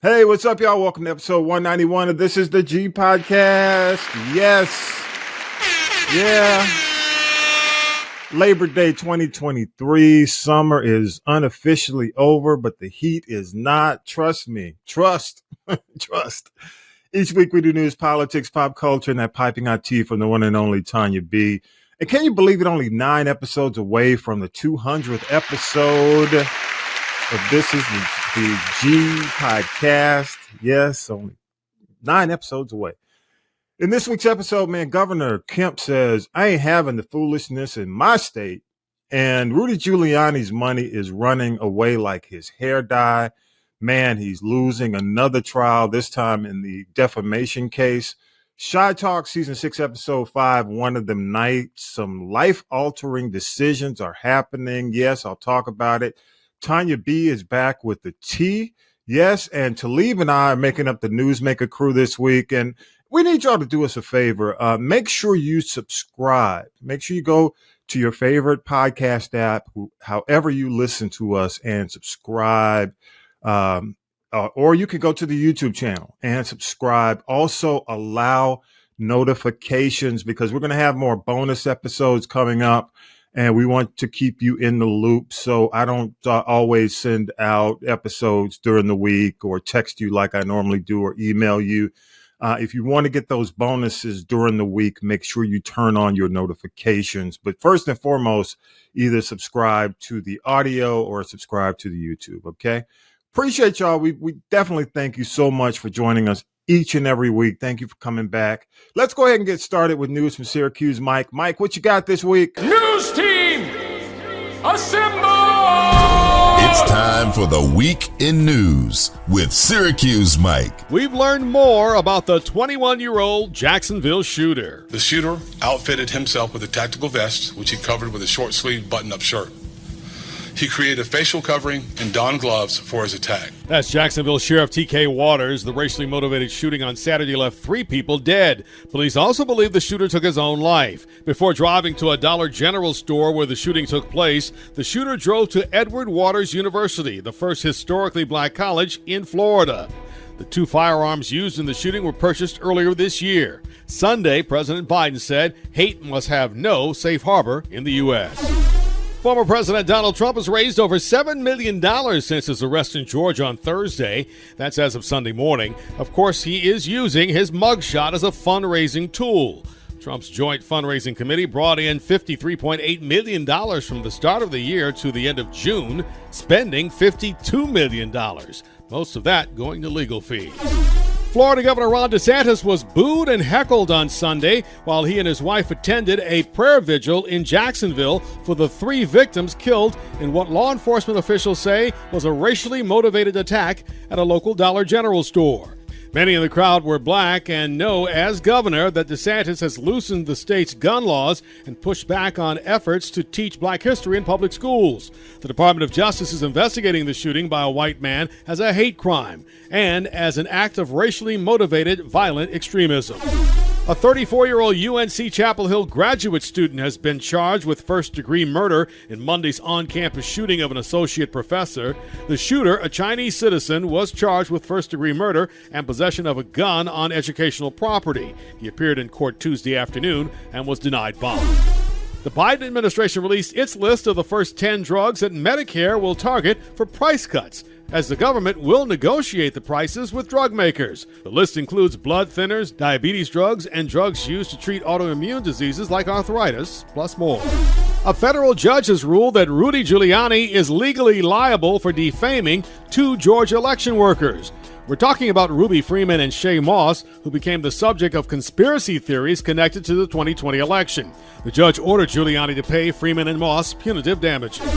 Hey, what's up, y'all? Welcome to episode 191 of This is the G Podcast. Yes. Yeah. Labor Day 2023. Summer is unofficially over, but the heat is not. Trust me. Trust. Trust. Each week we do news, politics, pop culture, and that piping hot tea from the one and only Tonya B. And can you believe it? Only 9 episodes away from the 200th episode of This is the G Podcast. Yes, only 9 episodes away. In this week's episode, man, Governor Kemp says, I ain't having the foolishness in my state. And Rudy Giuliani's money is running away like his hair dye. Man, he's losing another trial, this time in the defamation case. Shy Talk Season 6, Episode 5, one of them nights. Some life-altering decisions are happening. Yes, I'll talk about it. Tonya B is back with the tea. Yes, and Talib and I are making up the Newsmaker crew this week. And we need y'all to do us a favor. Make sure you subscribe. Make sure you go to your favorite podcast app, however you listen to us, and subscribe. Or you can go to the YouTube channel and subscribe. Also allow notifications because we're going to have more bonus episodes coming up. And we want to keep you in the loop, so I don't always send out episodes during the week or text you like I normally do or email you. If you want to get those bonuses during the week, make sure you turn on your notifications. But first and foremost, either subscribe to the audio or subscribe to the YouTube, okay? Appreciate y'all. We definitely thank you so much for joining us each and every week. Thank you for coming back. Let's go ahead and get started with news from Syracuse. Mike, what you got this week? News team, assemble! It's time for the Week in News with Syracuse Mike. We've learned more about the 21-year-old Jacksonville shooter. The shooter outfitted himself with a tactical vest, which he covered with a short-sleeved button-up shirt. He created a facial covering and donned gloves for his attack. That's Jacksonville Sheriff KeKe Waters. The racially motivated shooting on Saturday left 3 people dead. Police also believe the shooter took his own life. Before driving to a Dollar General store where the shooting took place, the shooter drove to Edward Waters University, the first historically black college in Florida. The 2 firearms used in the shooting were purchased earlier this year. Sunday, President Biden said hate must have no safe harbor in the U.S. Former President Donald Trump has raised over $7 million since his arrest in Georgia on Thursday. That's as of Sunday morning. Of course, he is using his mugshot as a fundraising tool. Trump's joint fundraising committee brought in $53.8 million from the start of the year to the end of June, spending $52 million. Most of that going to legal fees. Florida Governor Ron DeSantis was booed and heckled on Sunday while he and his wife attended a prayer vigil in Jacksonville for the 3 victims killed in what law enforcement officials say was a racially motivated attack at a local Dollar General store. Many in the crowd were black and know, as governor, that DeSantis has loosened the state's gun laws and pushed back on efforts to teach black history in public schools. The Department of Justice is investigating the shooting by a white man as a hate crime and as an act of racially motivated violent extremism. A 34-year-old UNC Chapel Hill graduate student has been charged with first-degree murder in Monday's on-campus shooting of an associate professor. The shooter, a Chinese citizen, was charged with first-degree murder and possession of a gun on educational property. He appeared in court Tuesday afternoon and was denied bond. The Biden administration released its list of the first 10 drugs that Medicare will target for price cuts, as the government will negotiate the prices with drug makers. The list includes blood thinners, diabetes drugs, and drugs used to treat autoimmune diseases like arthritis, plus more. A federal judge has ruled that Rudy Giuliani is legally liable for defaming 2 Georgia election workers. We're talking about Ruby Freeman and Shay Moss, who became the subject of conspiracy theories connected to the 2020 election. The judge ordered Giuliani to pay Freeman and Moss punitive damages.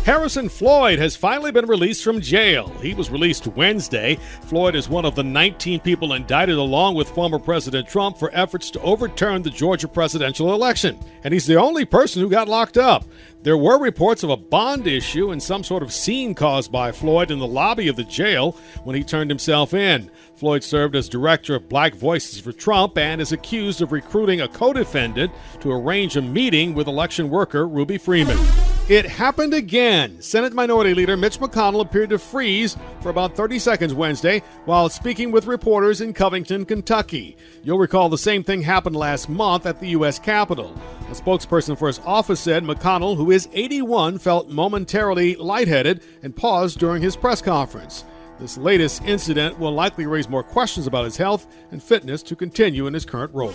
Harrison Floyd has finally been released from jail. He was released Wednesday. Floyd is one of the 19 people indicted along with former President Trump for efforts to overturn the Georgia presidential election. And he's the only person who got locked up. There were reports of a bond issue and some sort of scene caused by Floyd in the lobby of the jail when he turned himself in. Floyd served as director of Black Voices for Trump and is accused of recruiting a co-defendant to arrange a meeting with election worker Ruby Freeman. It happened again. Senate Minority Leader Mitch McConnell appeared to freeze for about 30 seconds Wednesday while speaking with reporters in Covington, Kentucky. You'll recall the same thing happened last month at the U.S. Capitol. A spokesperson for his office said McConnell, who is 81, felt momentarily lightheaded and paused during his press conference. This latest incident will likely raise more questions about his health and fitness to continue in his current role.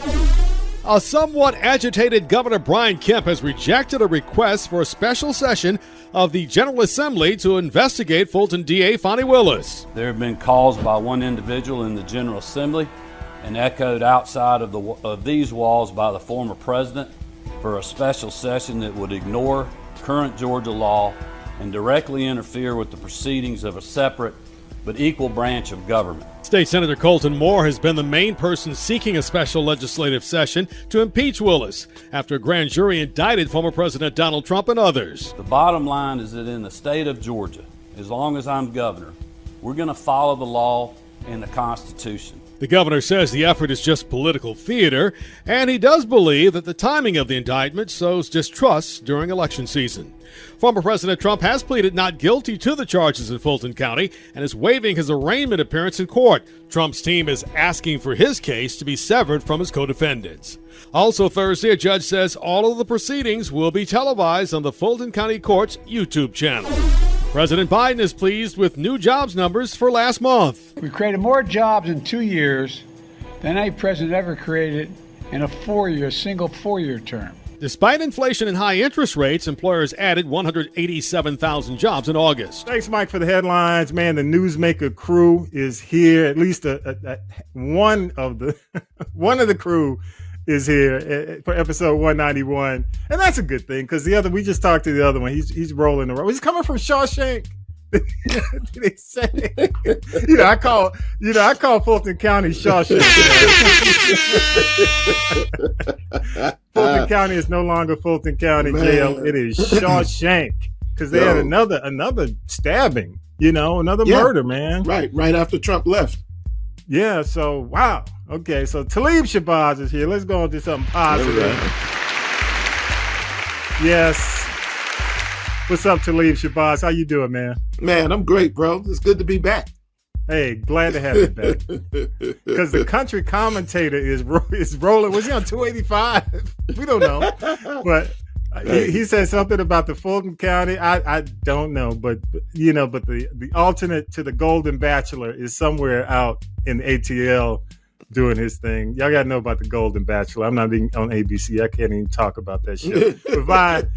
A somewhat agitated Governor Brian Kemp has rejected a request for a special session of the General Assembly to investigate Fulton DA Fonnie Willis. There have been calls by one individual in the General Assembly and echoed outside of these walls by the former president for a special session that would ignore current Georgia law and directly interfere with the proceedings of a separate but equal branch of government. State Senator Colton Moore has been the main person seeking a special legislative session to impeach Willis after a grand jury indicted former President Donald Trump and others. The bottom line is that in the state of Georgia, as long as I'm governor, we're going to follow the law and the Constitution. The governor says the effort is just political theater, and he does believe that the timing of the indictment sows distrust during election season. Former President Trump has pleaded not guilty to the charges in Fulton County and is waiving his arraignment appearance in court. Trump's team is asking for his case to be severed from his co-defendants. Also Thursday, a judge says all of the proceedings will be televised on the Fulton County Court's YouTube channel. President Biden is pleased with new jobs numbers for last month. We created more jobs in 2 years than any president ever created in a single four-year term. Despite inflation and high interest rates, employers added 187,000 jobs in August. Thanks, Mike, for the headlines. Man, the Newsmaker crew is here. At least one of the crew is here for episode 191, and that's a good thing because we just talked to the other one. He's rolling the road. He's coming from Shawshank. They say, I call Fulton County Shawshank. Fulton County is no longer Fulton County Jail. It is Shawshank because they had another stabbing. Another murder, man. Right after Trump left. Yeah. So wow. Okay. So Talib Shabazz is here. Let's go on to something positive. Yes. What's up, Talib Shabazz? How you doing, man? Man, I'm great, bro. It's good to be back. Hey, glad to have you back. Because the country commentator is rolling. Was he on 285? We don't know. But he said something about the Fulton County. I don't know. But the alternate to the Golden Bachelor is somewhere out in the ATL doing his thing. Y'all got to know about the Golden Bachelor. I'm not being on ABC. I can't even talk about that show. But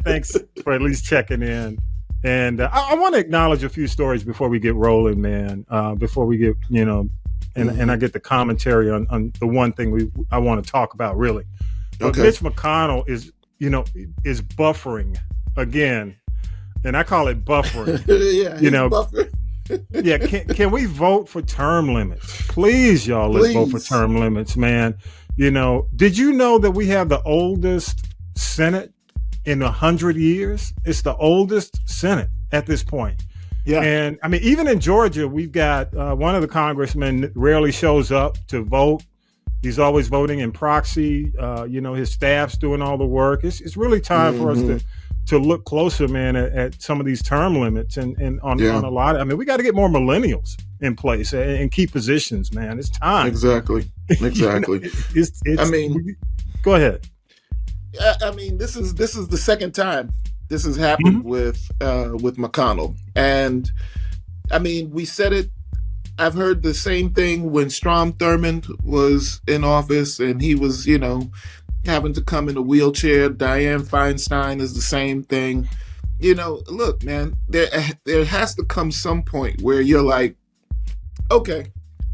thanks for at least checking in. And I want to acknowledge a few stories before we get rolling, man. Before we get, and I get the commentary on the one thing I want to talk about, really. But Mitch McConnell is buffering again, and I call it buffering. Yeah, buffering. Yeah, can we vote for term limits? Please, y'all, let's vote for term limits, man. Did you know that we have the oldest Senate in 100 years? It's the oldest Senate at this point. Yeah. And I mean, even in Georgia, we've got one of the congressmen rarely shows up to vote. He's always voting in proxy. His staff's doing all the work. It's really time for us to look closer, man, at some of these term limits and on a lot. I mean, we got to get more millennials in place and key positions, man. It's time. Exactly. Go ahead. I mean, this is the second time this has happened with McConnell, and I mean, we said it. I've heard the same thing when Strom Thurmond was in office, and he was, having to come in a wheelchair. Dianne Feinstein is the same thing. Look, man, there has to come some point where you're like, okay,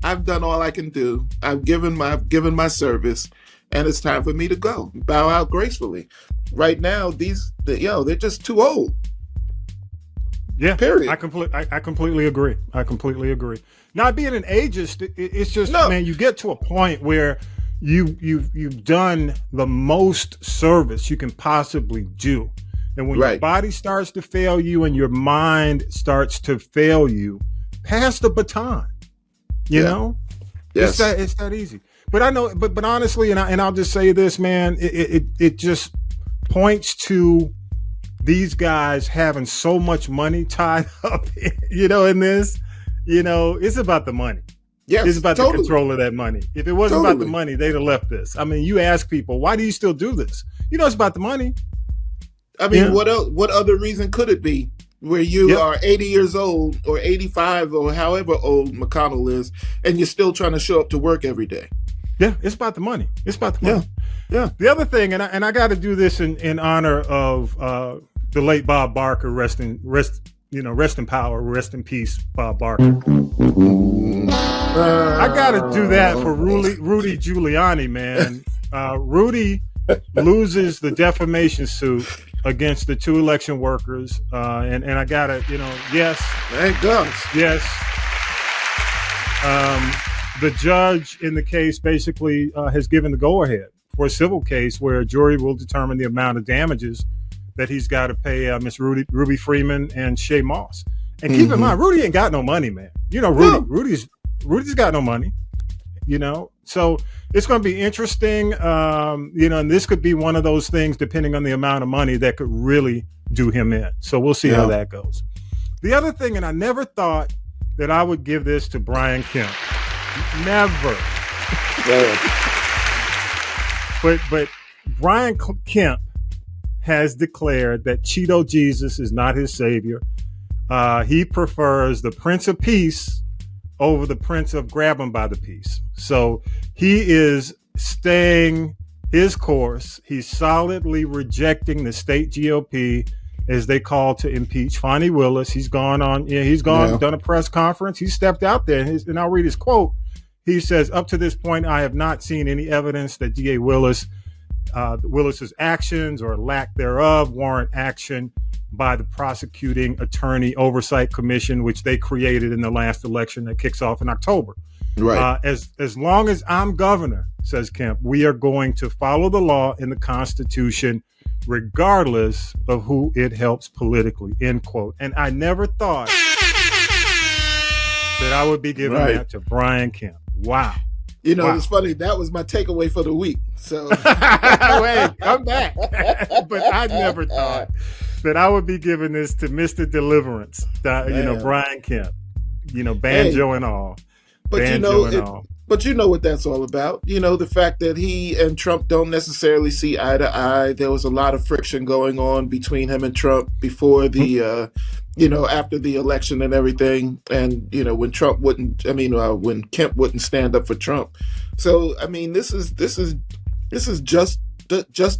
I've done all I can do. I've given my service, and it's time for me to go. Bow out gracefully. Right now, they're just too old. Yeah, period. I completely agree. Not being an ageist, it's just, man, you get to a point where you've done the most service you can possibly do. And when your body starts to fail you and your mind starts to fail you, pass the baton. You know? Yes. It's that easy. But I know, but honestly, and I'll just say this, man, it just points to these guys having so much money tied up, in this, it's about the money. Yes, it's about totally. the control of that money. If it wasn't about the money, they'd have left this. I mean, you ask people, why do you still do this? It's about the money. I mean, what else? What other reason could it be? Where you are 80 years old or 85 or however old McConnell is, and you're still trying to show up to work every day. Yeah, it's about the money. It's about the money. Yeah. The other thing, and I got to do this in honor of the late Bob Barker, rest in power, rest in peace, Bob Barker. I got to do that for Rudy Giuliani, man. Rudy loses the defamation suit against the 2 election workers, and I gotta, yes, thank God, yes. The judge in the case basically has given the go-ahead for a civil case where a jury will determine the amount of damages that he's got to pay Miss Ruby Freeman and Shay Moss. And keep in mind, Rudy ain't got no money, man. Rudy's got no money. So it's going to be interesting, and this could be one of those things, depending on the amount of money, that could really do him in. So we'll see how that goes. The other thing, and I never thought that I would give this to Brian Kemp. Never. But Brian Kemp has declared that Cheeto Jesus is not his savior. He prefers the Prince of Peace over the Prince of grab him by the piece. So he is staying his course. He's solidly rejecting the state GOP as they call to impeach Fonnie Willis. He's gone on, done a press conference. He stepped out there, and I'll read his quote. He says, up to this point, I have not seen any evidence that DA Willis's actions or lack thereof warrant action by the prosecuting attorney oversight commission, which they created in the last election that kicks off in October. Right. As long as I'm governor, says Kemp, we are going to follow the law and the Constitution, regardless of who it helps politically, end quote. And I never thought that I would be giving that to Brian Kemp. Wow. It's funny. That was my takeaway for the week. So wait, I'm back. But I never thought that I would be giving this to Mr. Deliverance, Brian Kemp, banjo and all. But but you know what that's all about. The fact that he and Trump don't necessarily see eye to eye. There was a lot of friction going on between him and Trump before the after the election and everything. And, when when Kemp wouldn't stand up for Trump. So, I mean, this is just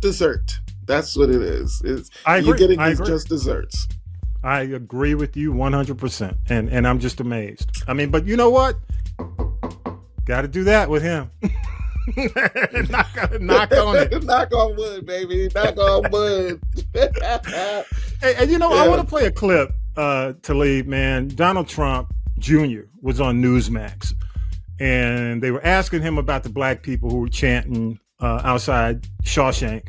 dessert. That's what it is. You're getting these just desserts. I agree with you 100%. And I'm just amazed. I mean, but you know what? Got to do that with him. knock on it. Knock on wood, baby. Knock on wood. And I want to play a clip, Talib, man. Donald Trump Jr. was on Newsmax, and they were asking him about the black people who were chanting outside Shawshank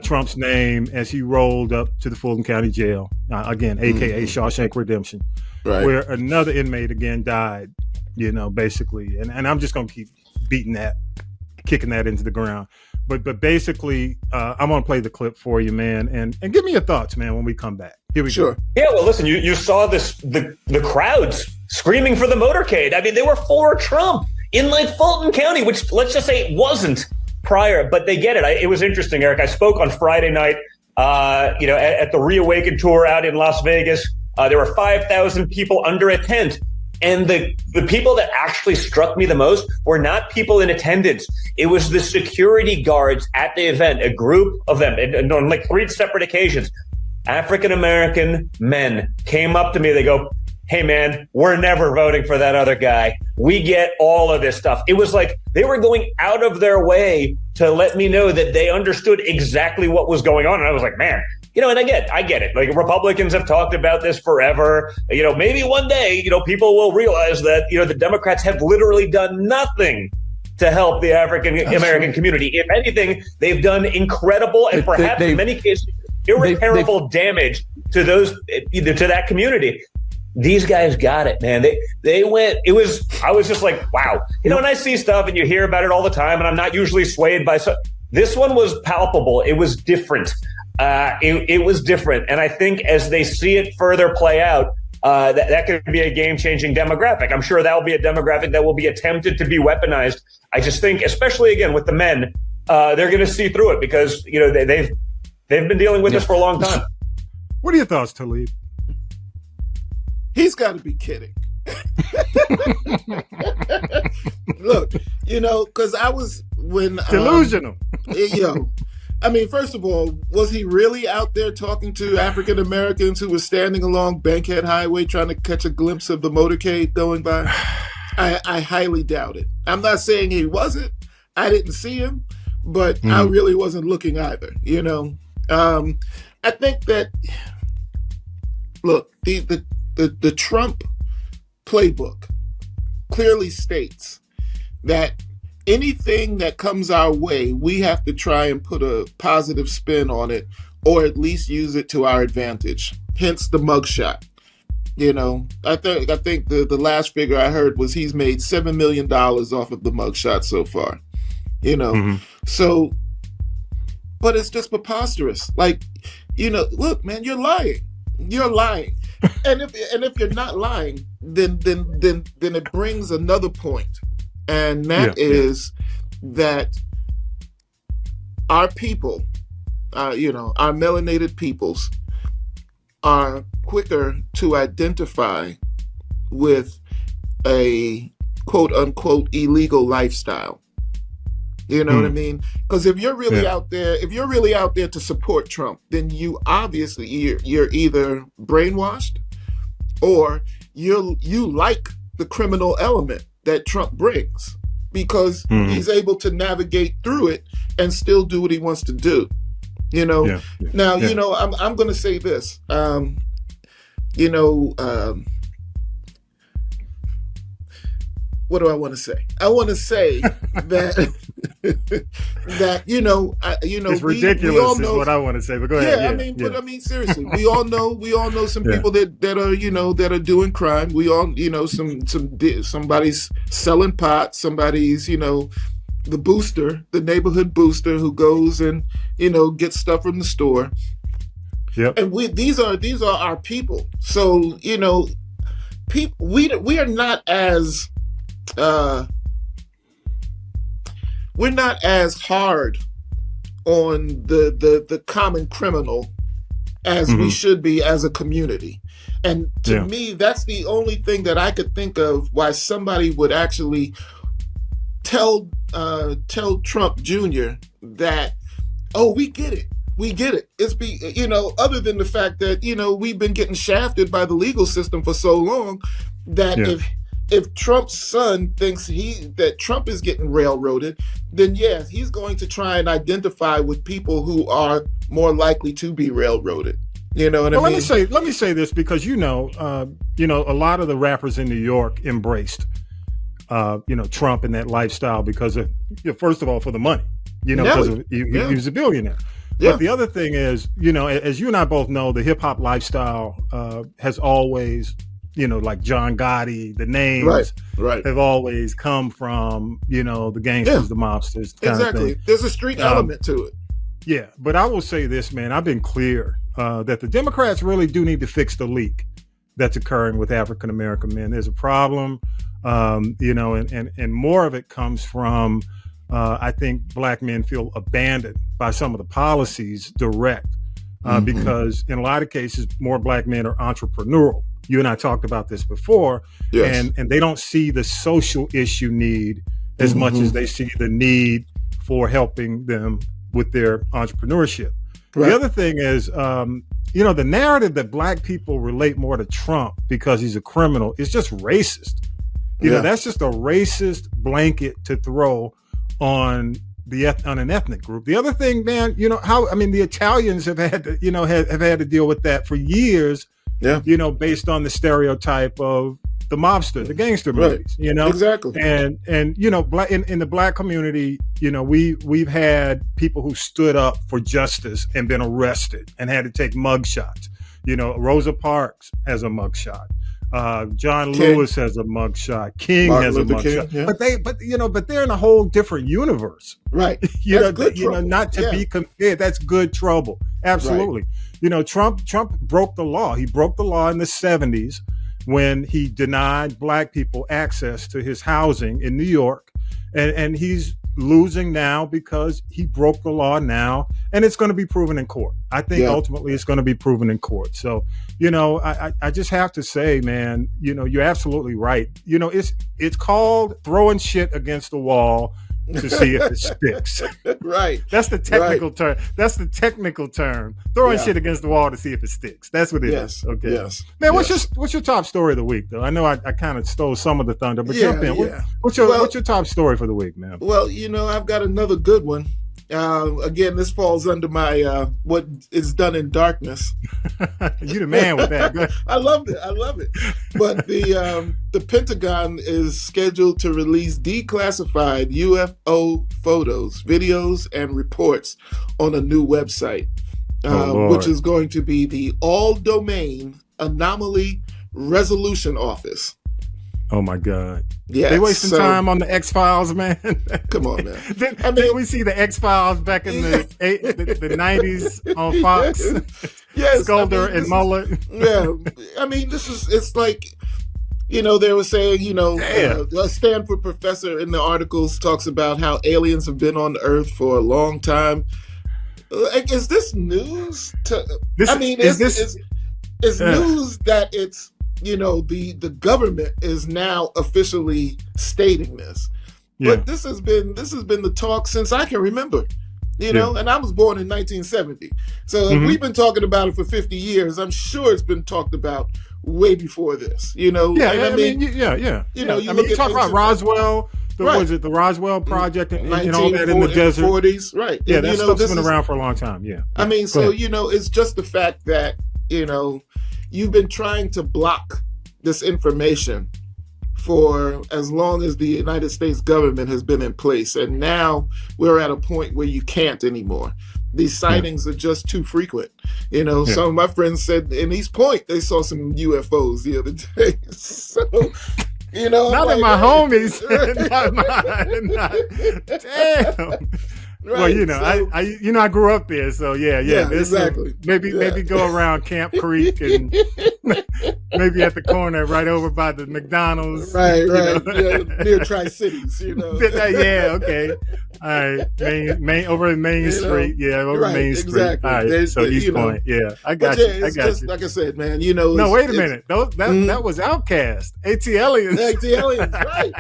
Trump's name as he rolled up to the Fulton County Jail, again, a.k.a. Shawshank Redemption, where another inmate again died, basically. And I'm just going to keep kicking that into the ground. But basically, I'm going to play the clip for you, man, and give me your thoughts, man, when we come back. Here we go. Yeah, well, listen, you saw the crowds screaming for the motorcade. I mean, they were for Trump in Fulton County, which let's just say it wasn't prior, but they get it. It was interesting, Eric. I spoke on Friday night, at the Reawaken tour out in Las Vegas. There were 5,000 people under a tent. And the people that actually struck me the most were not people in attendance. It was the security guards at the event, a group of them, and on 3 separate occasions. African-American men came up to me. They go, hey, man, we're never voting for that other guy. We get all of this stuff. It was like they were going out of their way to let me know that they understood exactly what was going on. And I was like, man, and I get it. Republicans have talked about this forever. Maybe one day, people will realize that, the Democrats have literally done nothing to help the African American community. If anything, they've done incredible and perhaps in many cases irreparable damage to to that community. These guys got it, man. They went. I was just like, wow. And I see stuff and you hear about it all the time, and I'm not usually swayed by. This one was palpable. It was different. it was different. And I think as they see it further play out, that could be a game-changing demographic. I'm sure that will be a demographic that will be attempted to be weaponized. I just think, especially again with the men, they're going to see through it because they've been dealing with this for a long time. What are your thoughts, Talib? He's got to be kidding. Look, because I was when delusional. I mean, first of all, was he really out there talking to African Americans who were standing along Bankhead Highway trying to catch a glimpse of the motorcade going by? I highly doubt it. I'm not saying he wasn't. I didn't see him, but I really wasn't looking either. I think that, look, the Trump playbook clearly states that anything that comes our way, we have to try and put a positive spin on it, or at least use it to our advantage. Hence the mugshot. I think the last figure I heard was he's made $7 million off of the mugshot so far. So, but it's just preposterous. Like, look, man, you're lying. You're lying. and if you're not lying, then it brings another point. And that is that our people, our melanated peoples, are quicker to identify with a quote unquote illegal lifestyle. You know what I mean? Because if you're really out there, to support Trump, then you obviously you're either brainwashed or you like the criminal element that Trump brings, because he's able to navigate through it and still do what he wants to do. Now, I'm going to say this. What do I want to say? I want to say that it's ridiculous. We all know, is what I want to say. But go ahead. But I mean, seriously, we all know some people that are doing crime. We all somebody's selling pot. Somebody's the booster, the neighborhood booster who goes and gets stuff from the store. Yep. And these are our people. So we are not as we're not as hard on the common criminal as we should be as a community. And to me, that's the only thing that I could think of why somebody would actually tell Trump Jr. that, oh, we get it. We get it. It's other than the fact that, we've been getting shafted by the legal system for so long that if Trump's son thinks that Trump is getting railroaded, then yes, he's going to try and identify with people who are more likely to be railroaded. You know what I mean? Let me say this, because a lot of the rappers in New York embraced Trump and that lifestyle because of, first of all, for the money, because he was a billionaire. Yeah. But the other thing is, as you and I both know, the hip hop lifestyle has always, like John Gotti, the names have always come from, the gangsters, the mobsters. Exactly. There's a street element to it. Yeah. But I will say this, man, I've been clear that the Democrats really do need to fix the leak that's occurring with African-American men. There's a problem, and more of it comes from, I think Black men feel abandoned by some of the policies because in a lot of cases, more Black men are entrepreneurial. You and I talked about this before, and they don't see the social issue need as much as they see the need for helping them with their entrepreneurship. Right. The other thing is, the narrative that Black people relate more to Trump because he's a criminal is just racist. That's just a racist blanket to throw on an ethnic group. The other thing, man, the Italians have had to, have had to deal with that for years. Yeah. Based on the stereotype of the mobster, the gangster movies. Exactly. And Black in the Black community, we've had people who stood up for justice and been arrested and had to take mugshots. Rosa Parks has a mugshot. John King. Lewis has a mugshot. King Martin has a Luther mugshot. King, yeah. But they're in a whole different universe. Right. You That's good know, trouble. not to Yeah. be compared. That's good trouble. Absolutely. You know, Trump broke the law. He broke the law in the 70s when he denied black people access to his housing in New York. And he's losing now because he broke the law now, and it's going to be proven in court. I think ultimately it's going to be proven in court. So, you know, I just have to say, man, you know, you're absolutely right. You know, it's called throwing shit against the wall to see if it sticks. Right. That's the technical term. That's the technical term. Throwing shit against the wall to see if it sticks. That's what it is. Okay. Yes. Man, what's your top story of the week, though? I know I kind of stole some of the thunder, but jump in. What's your top story for the week, man? Well, you know, I've got another good one. Again, this falls under my what is done in darkness. You the man with that. I love it. But the Pentagon is scheduled to release declassified UFO photos, videos, and reports on a new website, which is going to be the All Domain Anomaly Resolution Office. Oh my God! Yeah, they wasting time on the X-Files, man. Come on, man. Did we see the X-Files back in the 90s on Fox? Yes, Sculder and Mueller. Yeah, I mean, it's like, you know, they were saying, you know, a Stanford professor in the articles talks about how aliens have been on the Earth for a long time. Like, is this news? Is news that it's, you know, the government is now officially stating this. Yeah. But this has been the talk since I can remember. You know, and I was born in 1970. So if we've been talking about it for 50 years, I'm sure it's been talked about way before this. You know, yeah, and I mean, You know, you talk about Roswell. Was it the Roswell Project and all that in the desert? 40s, right? Yeah, and, that stuff's been around for a long time. Yeah. I mean, so you know, it's just the fact that, you know, you've been trying to block this information for as long as the United States government has been in place. And now we're at a point where you can't anymore. These sightings are just too frequent. You know, some of my friends said in East Point, they saw some UFOs the other day. So, you know, not like, my homies. Damn. Right, well, you know, so, I grew up there, so yeah, exactly. Maybe go around Camp Creek and maybe at the corner right over by the McDonald's, right, near Tri-Cities, you know. Yeah, okay, all right, Main over in Main Street, Main Street. Exactly. All right, so East Point, I got you. I got you. Like I said, man, you know. No, wait a minute, that was Outcast, AT-Aliens, right?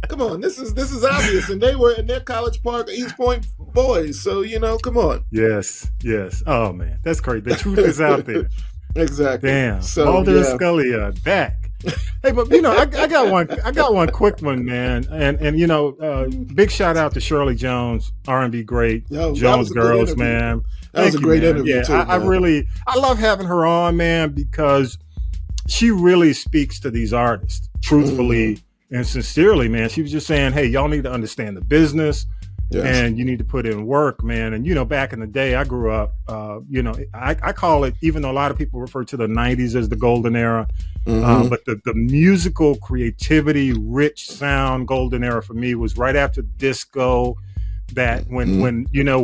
Come on, this is obvious, and they were in their College Park, East Point boys, so you know, come on. Yes. Oh man, that's crazy. The truth is out there. Exactly. Damn. So, Mulder and Scully are back. Hey, but you know, I got one quick one, man, and you know, big shout out to Shirley Jones, R&B great, Jones Girls, man. That was a great interview. Yeah, too, I love having her on, man, because she really speaks to these artists truthfully and sincerely, man. She was just saying, hey, y'all need to understand the business. Yes. And you need to put in work, man. And, you know, back in the day, I grew up, you know, I call it, even though a lot of people refer to the 90s as the golden era, but the musical creativity, rich sound golden era for me was right after disco. That when you know,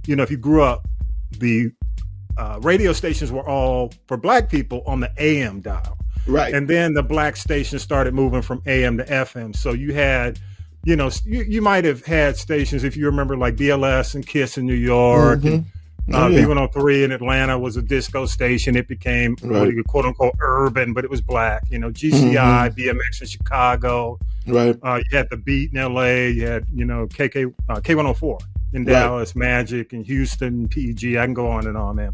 if you grew up, the radio stations were all for black people on the AM dial. Right. And then the black stations started moving from AM to FM. So you had, you know, you might have had stations, if you remember, like BLS and KISS in New York, and B103 in Atlanta was a disco station. It became quote unquote urban, but it was black. You know, GCI, BMX in Chicago. Right. You had the Beat in LA. You had, you know, KeKe, K104 in Dallas, Magic in Houston, PEG. I can go on and on, man.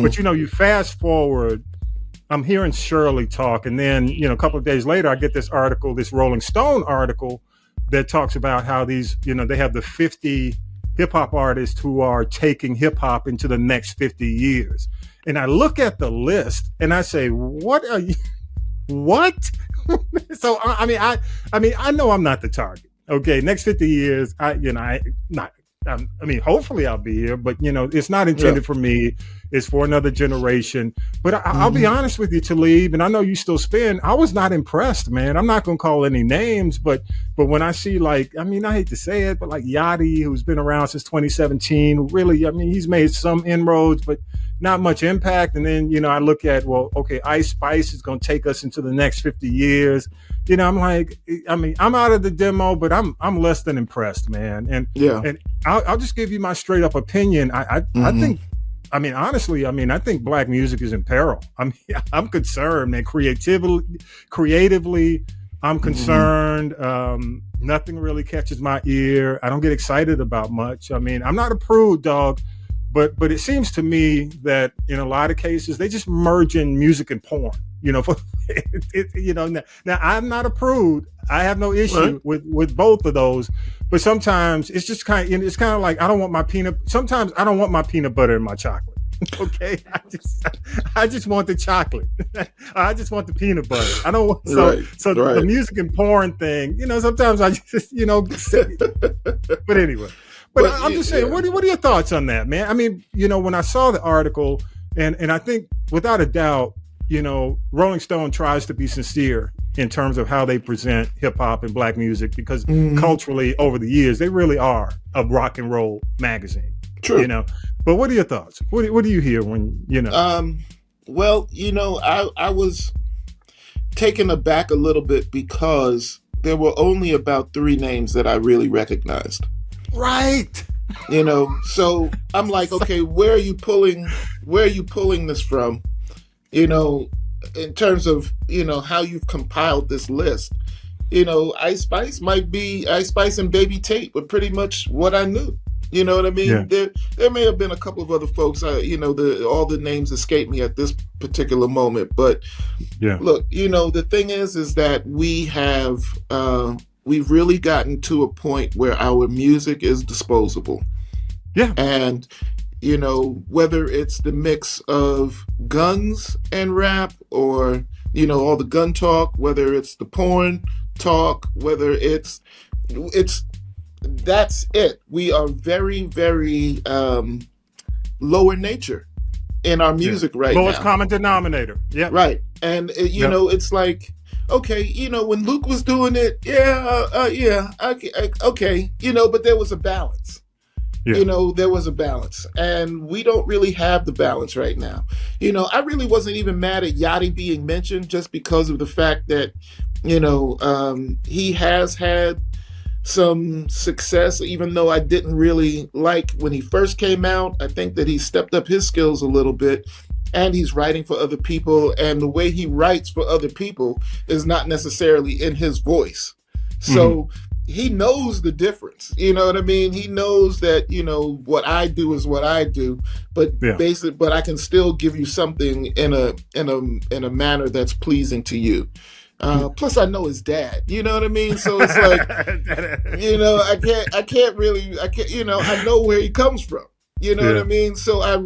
But you know, you fast forward. I'm hearing Shirley talk, and then, you know, a couple of days later, I get this article, this Rolling Stone article, that talks about how these, you know, they have the 50 hip hop artists who are taking hip hop into the next 50 years. And I look at the list and I say, what are you, what? So, I mean, I know I'm not the target. Okay. Next 50 years, I mean, hopefully I'll be here, but it's not intended for me. It's for another generation. But I'll be honest with you, Talib, and I know you still spin. I was not impressed, man. I'm not going to call any names, but when I see I hate to say it, but like Yachty, who's been around since 2017, really, he's made some inroads, but not much impact. And then, I look at, Ice Spice is going to take us into the next 50 years. I'm like, I'm out of the demo, but I'm less than impressed, man. And I'll just give you my straight up opinion. I think, honestly, I think black music is in peril. I'm concerned, man. Creatively, I'm concerned. Nothing really catches my ear. I don't get excited about much. I'm not a prude, dog. But it seems to me that in a lot of cases they just merge in music and porn. Now I'm not a prude. I have no issue with both of those. But sometimes it's just kind of like sometimes I don't want my peanut butter in my chocolate. Okay, I just want the chocolate. I just want the peanut butter. I don't want the music and porn thing. Sometimes I just but anyway. But I'm just saying, what are your thoughts on that, man? When I saw the article, and I think without a doubt, Rolling Stone tries to be sincere in terms of how they present hip hop and black music, because culturally over the years, they really are a rock and roll magazine. True. But what are your thoughts? What do you hear when, Well, I was taken aback a little bit because there were only about 3 names that I really recognized. Right. So I'm like, okay, where are you pulling this from? In terms of, how you've compiled this list. Ice Spice and Baby Tate were pretty much what I knew. You know what I mean? Yeah. There may have been a couple of other folks, all the names escape me at this particular moment. But look, the thing is that we've really gotten to a point where our music is disposable. Yeah. And, whether it's the mix of guns and rap or, all the gun talk, whether it's the porn talk, whether it's that's it. We are very, very lower nature in our music right now. Lowest common denominator. Yeah. Right. And, it's like, okay, when Luke was doing it, okay, but there was a balance. Yeah. There was a balance, and we don't really have the balance right now. I really wasn't even mad at Yachty being mentioned just because of the fact that, he has had some success, even though I didn't really like when he first came out. I think that he stepped up his skills a little bit. And he's writing for other people, and the way he writes for other people is not necessarily in his voice. So he knows the difference. You know what I mean? He knows that, what I do is what I do, but but I can still give you something in a manner that's pleasing to you. Plus I know his dad, you know what I mean? So it's like, I know where he comes from. You know what I mean? So I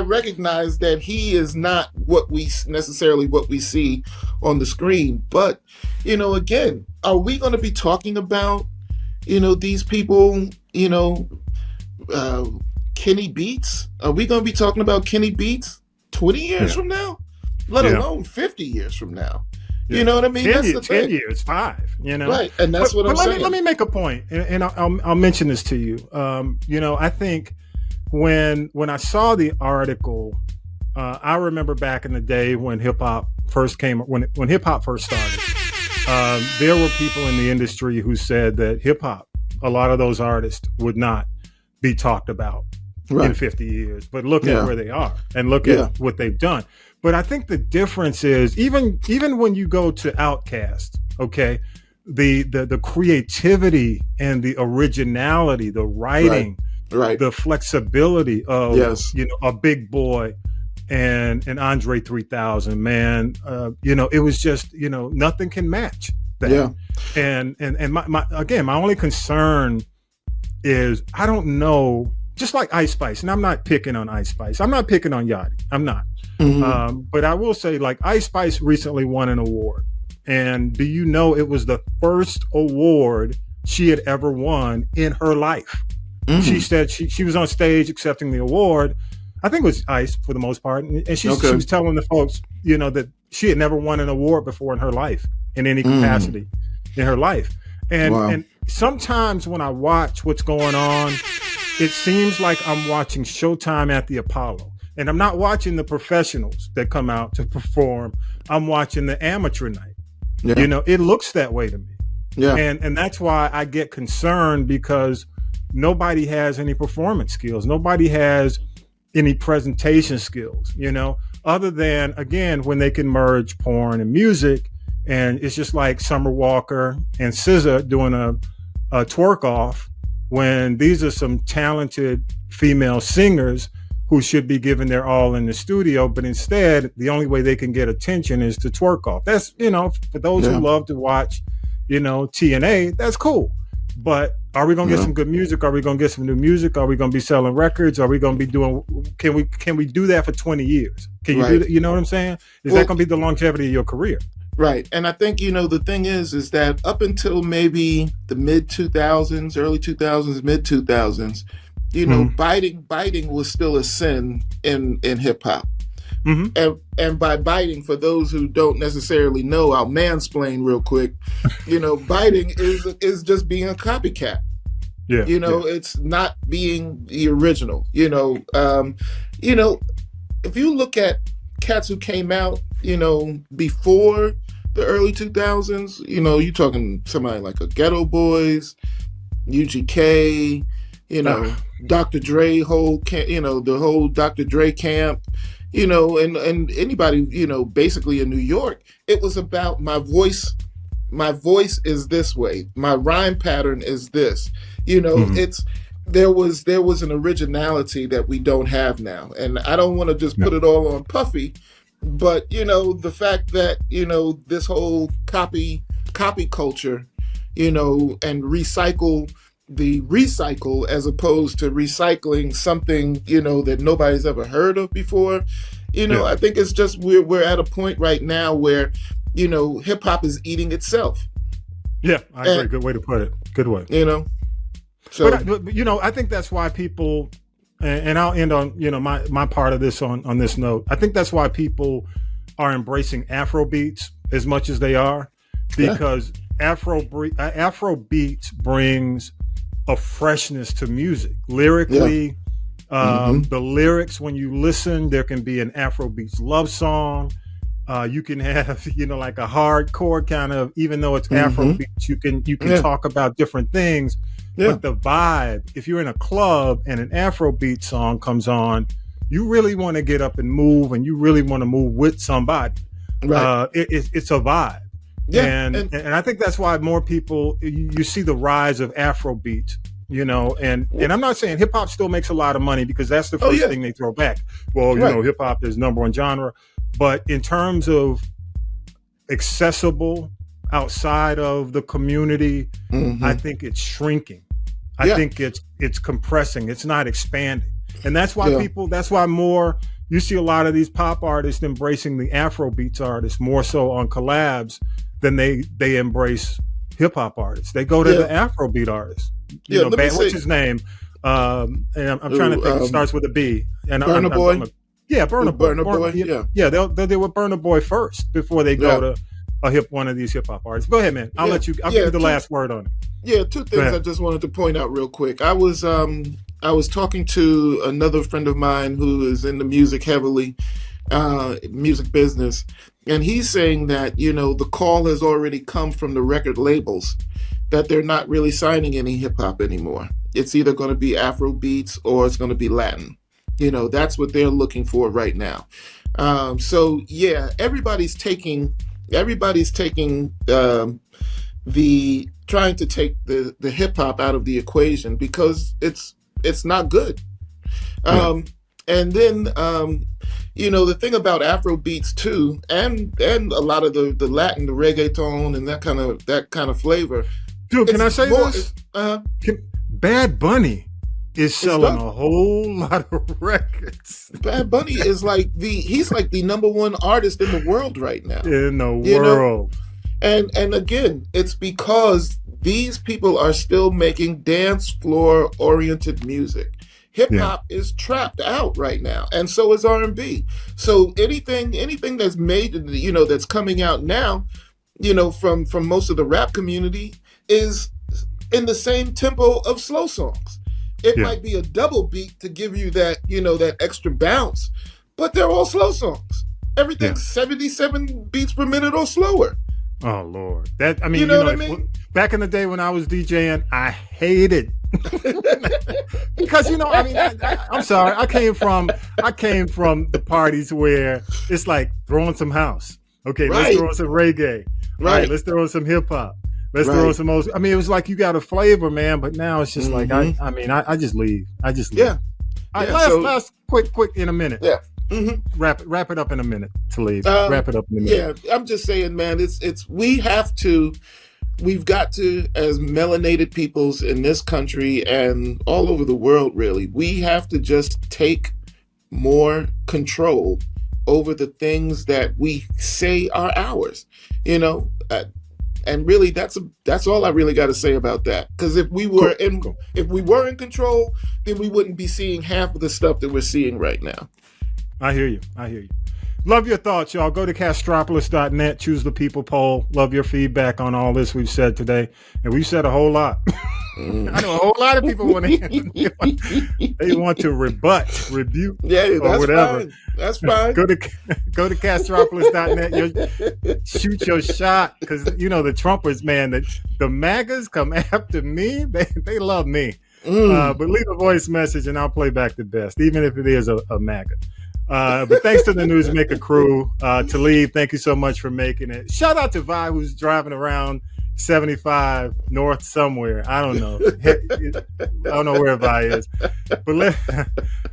recognize that he is not what we see on the screen. But, again, are we going to be talking about, these people, Kenny Beats? Are we going to be talking about Kenny Beats 20 years from now? Let alone 50 years from now. Yeah. You know what I mean? 10 years, 5, Right, and that's what I'm saying. Let me make a point, and I'll mention this to you. I think when I saw the article, I remember back in the day when hip hop first when hip hop first started, there were people in the industry who said that hip hop, a lot of those artists would not be talked about in 50 years. But look at where they are and look at what they've done. But I think the difference is even when you go to Outkast, okay, the creativity and the originality, the writing. Right. The flexibility of a Big Boy and an Andre 3000, man. It was just nothing can match that. Yeah. And my only concern is I don't know. Just like Ice Spice, and I'm not picking on Ice Spice. I'm not picking on Yachty. I'm not. But I will say, like, Ice Spice recently won an award, and do you know it was the first award she had ever won in her life? She said she was on stage accepting the award. I think it was Ice for the most part. And she was telling the folks, that she had never won an award before in her life in any capacity in her life. And sometimes when I watch what's going on, it seems like I'm watching Showtime at the Apollo. And I'm not watching the professionals that come out to perform. I'm watching the amateur night. Yeah. It looks that way to me. Yeah. And that's why I get concerned, because nobody has any performance skills. Nobody has any presentation skills, other than, again, when they can merge porn and music. And it's just like Summer Walker and SZA doing a twerk off, when these are some talented female singers who should be giving their all in the studio, but instead the only way they can get attention is to twerk off. That's, for those who love to watch, TNA, that's cool. But are we going to get some good music? Are we going to get some new music? Are we going to be selling records? Are we going to be doing, can we do that for 20 years? Can you do that? You know what I'm saying? Is that going to be the longevity of your career? Right. And I think, the thing is that up until maybe the mid 2000s, early 2000s, mid 2000s, biting was still a sin in hip hop. Mm-hmm. And by biting, for those who don't necessarily know, I'll mansplain real quick. Biting is just being a copycat. Yeah. It's not being the original. If you look at cats who came out, before the early 2000s, you're talking somebody like a Ghetto Boys, UGK, Dr. Dre, the whole Dr. Dre camp, and anybody, basically in New York, it was about my voice is this way. My rhyme pattern is this, there was an originality that we don't have now. And I don't want to just put it all on Puffy, but, the fact that, this whole copy culture, and recycle as opposed to recycling something, that nobody's ever heard of before. I think it's just we're at a point right now where, hip hop is eating itself. Yeah, I agree. Good way to put it. Good way. So, but I think that's why people, and I'll end on, my part of this on this note. I think that's why people are embracing Afro beats as much as they are, because Afro beats brings a freshness to music. Lyrically, the lyrics, when you listen, there can be an Afrobeats love song. You can have, like a hardcore kind of, even though it's Afrobeats, you can talk about different things. But the vibe, if you're in a club and an Afrobeat song comes on, you really want to get up and move, and you really want to move with somebody. Right. It's a vibe. Yeah, and I think that's why more people, you see the rise of Afrobeat, and I'm not saying hip hop still makes a lot of money, because that's the first thing they throw back. Well, hip hop is number one genre, but in terms of accessible outside of the community, I think it's shrinking. I think it's compressing. It's not expanding. And that's why you see a lot of these pop artists embracing the Afrobeats artists more so on collabs than they embrace hip hop artists. They go to the Afrobeat artists. What's his name? And I'm trying to think. It starts with a B. And Burna Boy. Burna Boy. Yeah, they'll deal with Burna Boy first before they go to one of these hip hop artists. Go ahead, man. I'll give you the last word on it. Yeah, two things I just wanted to point out real quick. I was talking to another friend of mine who is in the music heavily, music business, and he's saying that, the call has already come from the record labels that they're not really signing any hip hop anymore. It's either going to be Afro beats or it's going to be Latin. That's what they're looking for right now. So yeah, everybody's taking trying to take the hip hop out of the equation because it's not good. And then the thing about Afro beats too, and a lot of the Latin, the reggaeton, and that kind of flavor. Dude, can I say this? Bad Bunny is selling a whole lot of records. Bad Bunny is he's like the number one artist in the world right now. In the world. And again, it's because these people are still making dance floor oriented music. Hip hop is trapped out right now, and so is R&B. So anything that's made, you know, that's coming out now, you know, from most of the rap community is in the same tempo of slow songs. It might be a double beat to give you that, you know, that extra bounce, but they're all slow songs. Everything's 77 beats per minute or slower. Oh Lord, that I mean, you know what I mean? Back in the day when I was DJing, I hated because you know, I mean, I'm sorry, I came from the parties where it's like throwing some house. Okay, let's throw some reggae. Right, let's throw some hip hop. Let's throw some old. I mean, it was like you got a flavor, man. But now it's just like I just leave. I just leave. Yeah. All right, last quick in a minute. Yeah. Wrap it up in a minute to leave. Wrap it up in a minute. Yeah, I'm just saying, man. We've got to, as melanated peoples in this country and all over the world, really, we have to just take more control over the things that we say are ours. You know, and really, that's all I really got to say about that. Because if we were in control, then we wouldn't be seeing half of the stuff that we're seeing right now. I hear you. Love your thoughts, y'all. Go to castropolis.net, choose the people poll. Love your feedback on all this we've said today. And we've said a whole lot. I know a whole lot of people want to they want to rebuke, or whatever. Fine. That's fine. Go to castropolis.net. Shoot your shot, because you know the Trumpers, man. The MAGAs come after me. They love me. But leave a voice message and I'll play back the best, even if it is a MAGA. But thanks to the Newsmaker crew. Talib, thank you so much for making it. Shout out to Vi, who's driving around 75 north somewhere. I don't know. I don't know where Vi is. But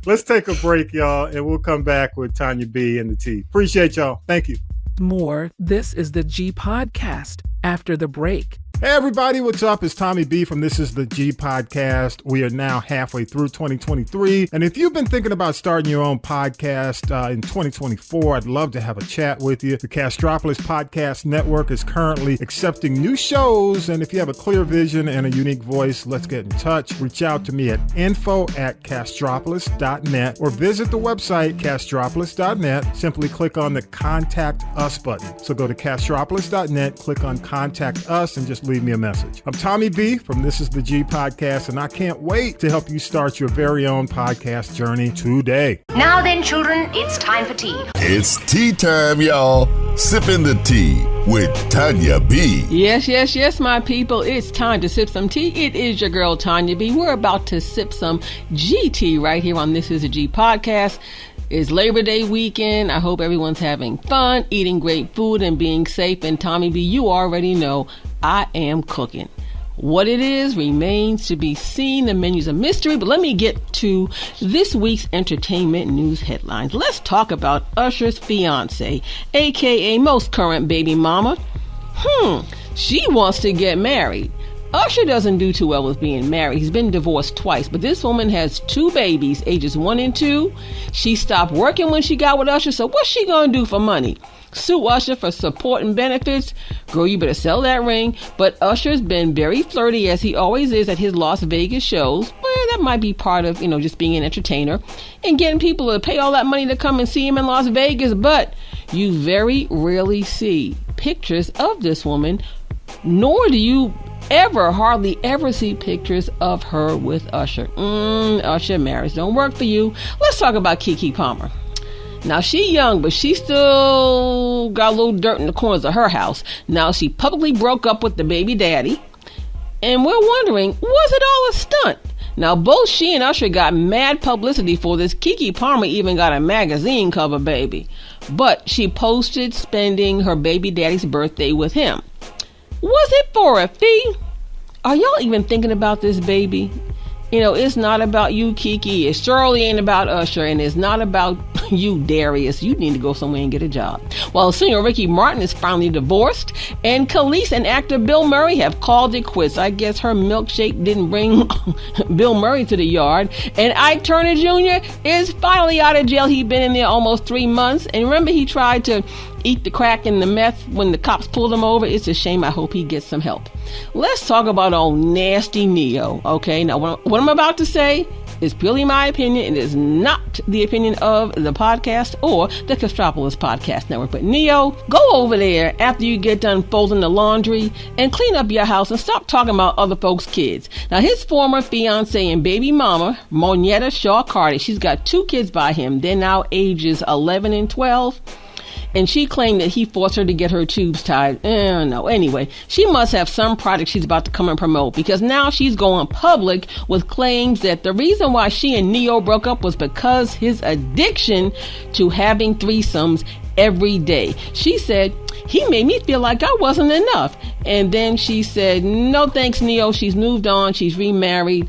let's take a break, y'all, and we'll come back with Tonya B and the T. Appreciate y'all. Thank you. More. This is the G Podcast after the break. Hey everybody, what's up? It's Tommy B from This Is the G Podcast. We are now halfway through 2023. And if you've been thinking about starting your own podcast in 2024, I'd love to have a chat with you. The Castropolis Podcast Network is currently accepting new shows. And if you have a clear vision and a unique voice, let's get in touch. Reach out to me at info@castropolis.net or visit the website castropolis.net. Simply click on the Contact Us button. So go to castropolis.net, click on Contact Us, and just leave me a message. I'm Tommy B from This Is the G Podcast, and I can't wait to help you start your very own podcast journey today. Now then, children, it's time for tea. It's tea time, y'all. Sippin' the tea with Tonya B. Yes, my people. It's time to sip some tea. It is your girl, Tonya B. We're about to sip some GT right here on This Is the G Podcast. It's Labor Day weekend. I hope everyone's having fun, eating great food, and being safe. And Tommy B, you already know I am cooking. What it is remains to be seen. The menu's a mystery, but let me get to this week's entertainment news headlines. Let's talk about Usher's fiance, aka most current baby mama. She wants to get married. Usher doesn't do too well with being married. He's been divorced twice, but this woman has 2 babies, ages 1 and 2. She stopped working when she got with Usher, so what's she gonna do for money? Sue Usher for support and benefits? Girl, you better sell that ring. But Usher's been very flirty, as he always is at his Las Vegas shows. Well, that might be part of, just being an entertainer and getting people to pay all that money to come and see him in Las Vegas. But you very rarely see pictures of this woman, nor do you hardly ever see pictures of her with Usher. Usher, marriage don't work for you. Let's talk about KeKe Palmer. Now, she young, but she still got a little dirt in the corners of her house. Now, she publicly broke up with the baby daddy. And we're wondering, was it all a stunt? Now, both she and Usher got mad publicity for this. KeKe Palmer even got a magazine cover, baby. But she posted spending her baby daddy's birthday with him. Was it for a fee? Are y'all even thinking about this baby? It's not about you, KeKe. It surely ain't about Usher, and it's not about You, Darius, you need to go somewhere and get a job. Well, singer Ricky Martin is finally divorced, and Khalees and actor Bill Murray have called it quits. I guess her milkshake didn't bring Bill Murray to the yard. And Ike Turner Jr. is finally out of jail. He'd been in there almost 3 months. And remember, he tried to eat the crack and the meth when the cops pulled him over. It's a shame. I hope he gets some help. Let's talk about old nasty Neo. Okay, now what I'm about to say is purely my opinion. It is not the opinion of the podcast or the Castropolis Podcast Network. But Neo, go over there after you get done folding the laundry and clean up your house and stop talking about other folks' kids. Now, his former fiance and baby mama, Moneta Shaw Carter, she's got 2 kids by him. They're now ages 11 and 12. And she claimed that he forced her to get her tubes tied. No. Anyway, she must have some product she's about to come and promote, because now she's going public with claims that the reason why she and Neo broke up was because his addiction to having threesomes every day. She said, he made me feel like I wasn't enough. And then she said, no thanks, Neo. She's moved on. She's remarried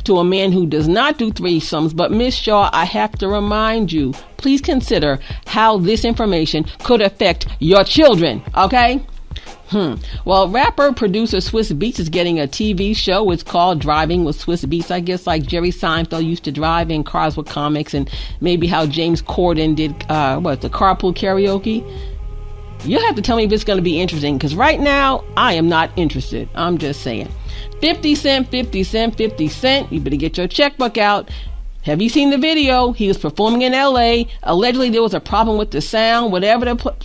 to a man who does not do threesomes. But Miss Shaw, I have to remind you, please consider how this information could affect your children, okay? Well, rapper producer Swiss Beats is getting a TV show. It's called Driving with Swiss Beats. I guess like Jerry Seinfeld used to drive in cars with comics, and maybe how James Corden did the carpool karaoke. You'll have to tell me if it's going to be interesting, because right now I am not interested. I'm just saying. 50 cent, 50 cent, 50 cent. You better get your checkbook out. Have you seen the video? He was performing in LA. Allegedly there was a problem with the sound, whatever the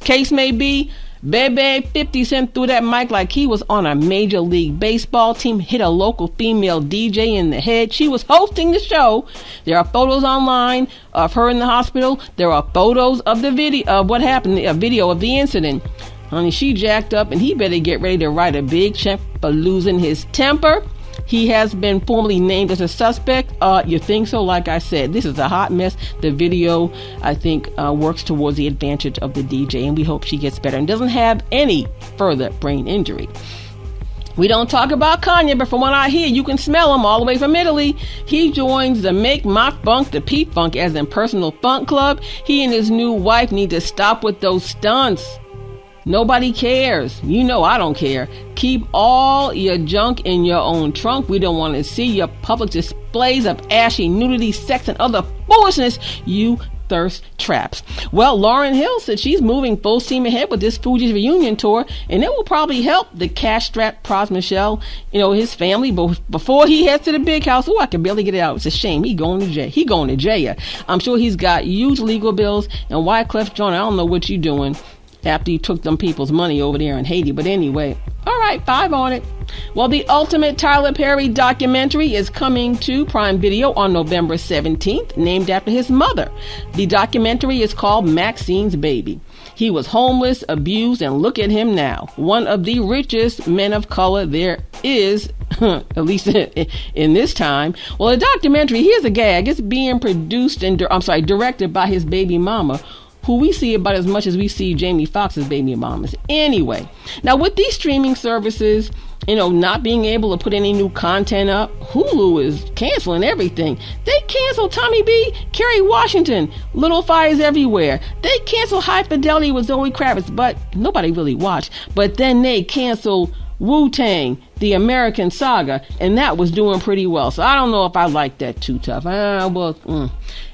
case may be. Baby, 50 Cent threw that mic like he was on a Major League Baseball team, hit a local female DJ in the head. She was hosting the show. There are photos online of her in the hospital. There are photos of the video of what happened, a video of the incident. Honey, she jacked up, and he better get ready to write a big check for losing his temper. He has been formally named as a suspect. You think so? Like I said, this is a hot mess. The video, I think, works towards the advantage of the DJ, and we hope she gets better and doesn't have any further brain injury. We don't talk about Kanye, but from what I hear, you can smell him all the way from Italy. He joins the Make My Funk, the P-Funk, as in personal funk club. He and his new wife need to stop with those stunts. Nobody cares. You know I don't care. Keep all your junk in your own trunk. We don't want to see your public displays of ashy nudity, sex, and other foolishness. You thirst traps. Well, Lauryn Hill said she's moving full steam ahead with this Fugees reunion tour, and it will probably help the cash-strapped Pras Michel, his family. But before he heads to the big house, I can barely get it out. It's a shame. He going to jail. I'm sure he's got huge legal bills. And Wyclef Jean, I don't know what you're doing after you took them people's money over there in Haiti. But anyway, all right, 5 on it. Well, the ultimate Tyler Perry documentary is coming to Prime Video on November 17th, named after his mother. The documentary is called Maxine's Baby. He was homeless, abused, and look at him now. One of the richest men of color there is, at least in this time. Well, the documentary, here's a gag, it's being produced and directed by his baby mama, who we see about as much as we see Jamie Foxx's baby mamas. Anyway, now with these streaming services, not being able to put any new content up, Hulu is canceling everything. They canceled Tommy B, Kerry Washington, Little Fires Everywhere. They canceled High Fidelity with Zoe Kravitz, but nobody really watched. But then they canceled Wu-Tang, The American Saga, and that was doing pretty well. So I don't know if I like that too tough.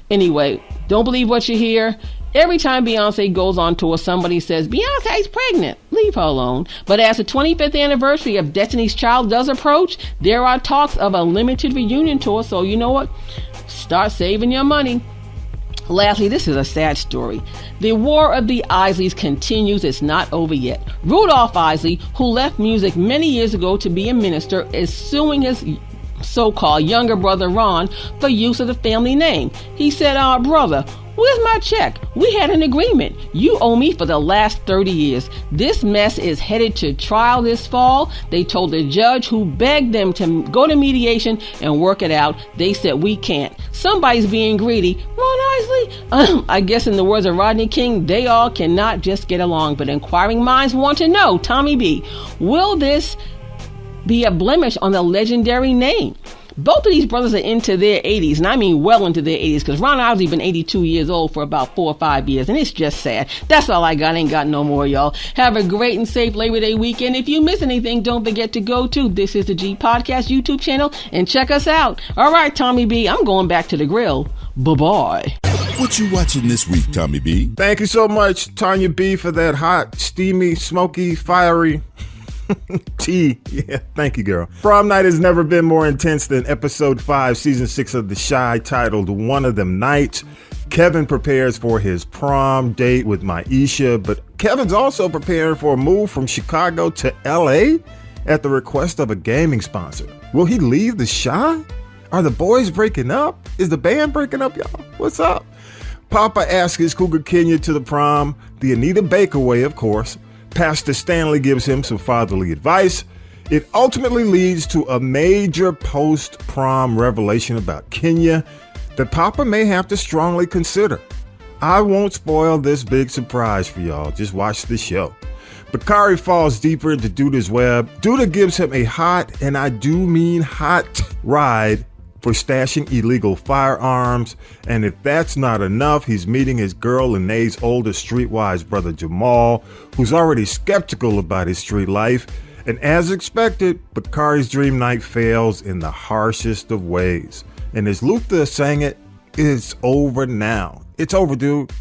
Anyway, don't believe what you hear. Every time Beyonce goes on tour, somebody says, Beyonce's pregnant. Leave her alone. But as the 25th anniversary of Destiny's Child does approach, there are talks of a limited reunion tour. So you know what? Start saving your money. Lastly, this is a sad story. The War of the Isleys continues. It's not over yet. Rudolph Isley, who left music many years ago to be a minister, is suing his so-called younger brother Ron for use of the family name. He said, brother, where's my check? We had an agreement. You owe me for the last 30 years. This mess is headed to trial this fall. They told the judge, who begged them to go to mediation and work it out. They said, we can't. Somebody's being greedy. Ron Isley? I guess in the words of Rodney King, they all cannot just get along. But inquiring minds want to know, Tommy B, will this be a blemish on the legendary name? Both of these brothers are into their 80s, and I mean well into their 80s, because Ron Isley been 82 years old for about 4 or 5 years, and it's just sad. That's all I got. Ain't got no more, y'all. Have a great and safe Labor Day weekend. If you miss anything, don't forget to go to This Is the G Podcast YouTube channel and check us out. All right, Tommy B, I'm going back to the grill. Bye-bye. What you watching this week, Tommy B? Thank you so much, Tonya B, for that hot, steamy, smoky, fiery tea. Yeah, thank you, girl. Prom night has never been more intense than episode 5, season 6 of The Chi, titled One of Them Nights. Kevin prepares for his prom date with Maisha, but Kevin's also preparing for a move from Chicago to LA at the request of a gaming sponsor. Will he leave The Chi? Are the boys breaking up? Is the band breaking up, y'all? What's up? Papa asks his cougar Kenya to the prom, the Anita Baker way, of course. Pastor Stanley gives him some fatherly advice. It ultimately leads to a major post-prom revelation about Kenya that Papa may have to strongly consider. I won't spoil this big surprise for y'all. Just watch the show. Bakari falls deeper into Duda's web. Duda gives him a hot, and I do mean hot, ride for stashing illegal firearms. And if that's not enough, he's meeting his girl Lene's older streetwise brother Jamal, who's already skeptical about his street life. And as expected, Bakari's dream night fails in the harshest of ways. And as Luther sang it, it's over now. It's over, dude.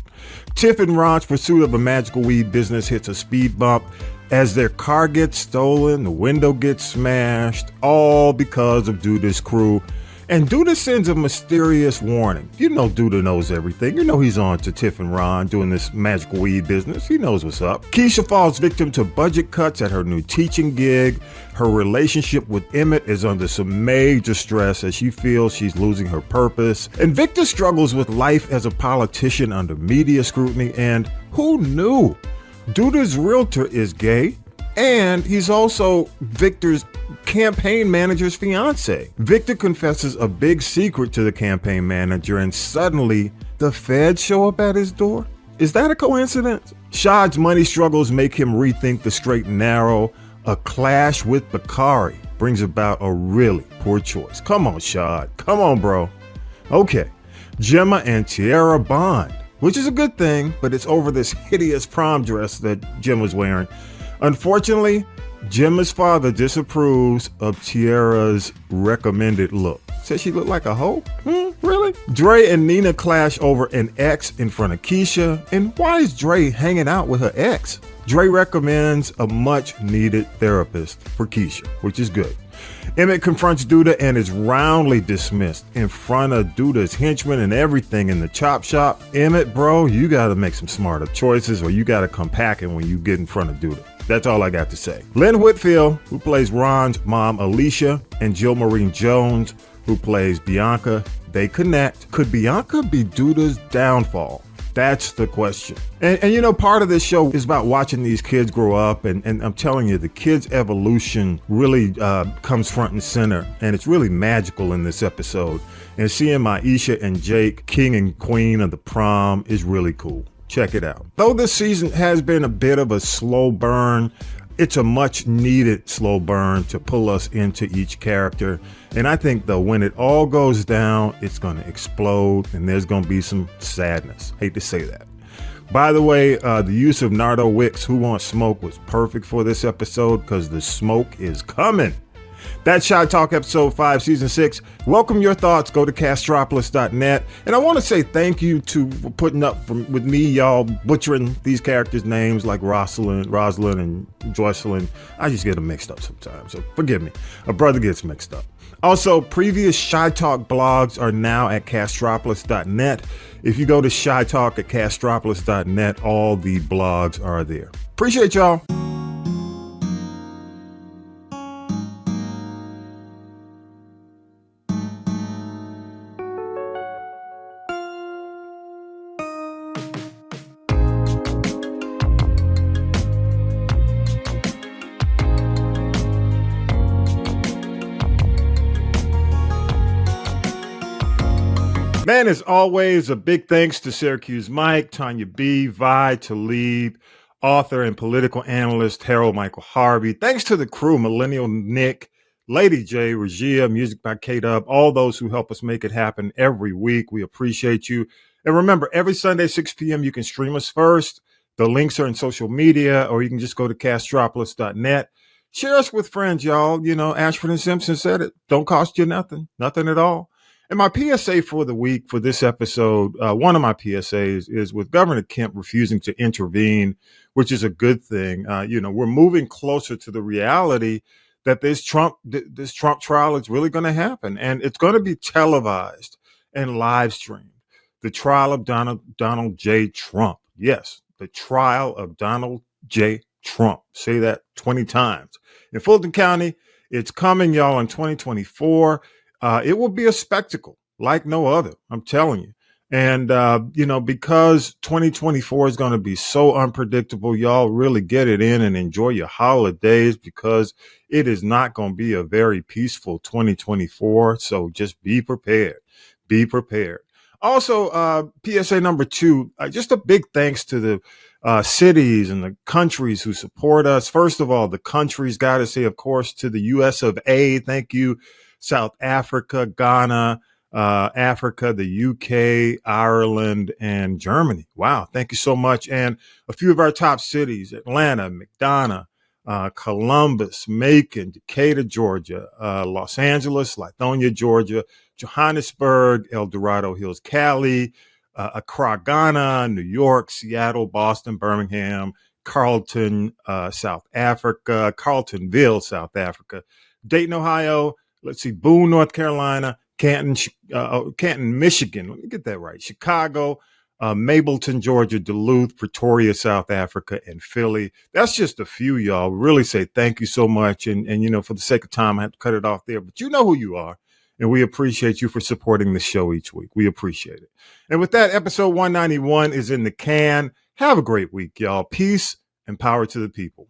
Tiff and Ron's pursuit of a magical weed business hits a speed bump as their car gets stolen, the window gets smashed, all because of Duda's crew. And Duda sends a mysterious warning. You know Duda knows everything. You know he's on to Tiff and Ron doing this magical weed business. He knows what's up. Keisha falls victim to budget cuts at her new teaching gig. Her relationship with Emmett is under some major stress as she feels she's losing her purpose. And Victor struggles with life as a politician under media scrutiny. And who knew? Duda's realtor is gay. And he's also Victor's campaign manager's fiance. Victor confesses a big secret to the campaign manager, and suddenly the feds show up at his door. Is that a coincidence? Shad's money struggles make him rethink the straight and narrow. A clash with Bakari brings about a really poor choice. Come on, Shad. Come on, bro. Okay. Gemma and Tiara bond, which is a good thing, but it's over this hideous prom dress that Gemma's wearing. Unfortunately, Gemma's father disapproves of Tiara's recommended look. Says she looked like a hoe? Really? Dre and Nina clash over an ex in front of Keisha. And why is Dre hanging out with her ex? Dre recommends a much needed therapist for Keisha, which is good. Emmett confronts Duda and is roundly dismissed in front of Duda's henchmen and everything in the chop shop. Emmett, bro, you gotta make some smarter choices or you gotta come packing when you get in front of Duda. That's all I got to say. Lynn Whitfield, who plays Ron's mom, Alicia, and Jill Maureen Jones, who plays Bianca, they connect. Could Bianca be Duda's downfall? That's the question. And you know, part of this show is about watching these kids grow up. And I'm telling you, the kids' evolution really comes front and center. And it's really magical in this episode. And seeing Maisha and Jake, king and queen of the prom, is really cool. Check it out. Though this season has been a bit of a slow burn, it's a much needed slow burn to pull us into each character. And I think though when it all goes down, it's going to explode and there's going to be some sadness. Hate to say that. By the way, the use of Nardo Wick's Who Wants Smoke was perfect for this episode because the smoke is coming. That's Shy Talk Episode 5, Season 6. Welcome your thoughts. Go to castropolis.net. And I want to say thank you to putting up with me, y'all, butchering these characters' names like Rosalind and Joycelyn. I just get them mixed up sometimes, so forgive me. A brother gets mixed up. Also, previous Shy Talk blogs are now at castropolis.net. If you go to Shy Talk at castropolis.net, all the blogs are there. Appreciate y'all. Man, as always, a big thanks to Syracuse Mike, Tonya B, Vi, Talib, author and political analyst Harold Michael Harvey. Thanks to the crew, Millennial Nick, Lady J, Regia, music by KeKe, all those who help us make it happen every week. We appreciate you. And remember, every Sunday, 6 p.m., you can stream us first. The links are in social media, or you can just go to castropolis.net. Share us with friends, y'all. You know, Ashford and Simpson said it. Don't cost you nothing at all. And my PSA for the week for this episode, one of my PSAs is with Governor Kemp refusing to intervene, which is a good thing. We're moving closer to the reality that this Trump trial is really going to happen, and it's going to be televised and live streamed. The trial of Donald J. Trump. Yes, the trial of Donald J. Trump. Say that 20 times. In Fulton County, it's coming, y'all, in 2024. It will be a spectacle like no other, I'm telling you. And, because 2024 is going to be so unpredictable, y'all really get it in and enjoy your holidays, because it is not going to be a very peaceful 2024. So just be prepared. Be prepared. Also, PSA number 2, just a big thanks to the cities and the countries who support us. First of all, the countries, got to say, of course, to the US of A. Thank you. South Africa, Ghana, Africa, the UK, Ireland, and Germany. Wow. Thank you so much. And a few of our top cities: Atlanta, McDonough, Columbus, Macon, Decatur, Georgia, Los Angeles, Lithonia, Georgia, Johannesburg, El Dorado Hills, Cali, Accra, Ghana, New York, Seattle, Boston, Birmingham, Carlton, South Africa, Carltonville, South Africa, Dayton, Ohio. Let's see, Boone, North Carolina, Canton, Michigan. Let me get that right. Chicago, Mableton, Georgia, Duluth, Pretoria, South Africa, and Philly. That's just a few, y'all. Really say thank you so much. And for the sake of time, I have to cut it off there. But you know who you are. And we appreciate you for supporting the show each week. We appreciate it. And with that, episode 191 is in the can. Have a great week, y'all. Peace and power to the people.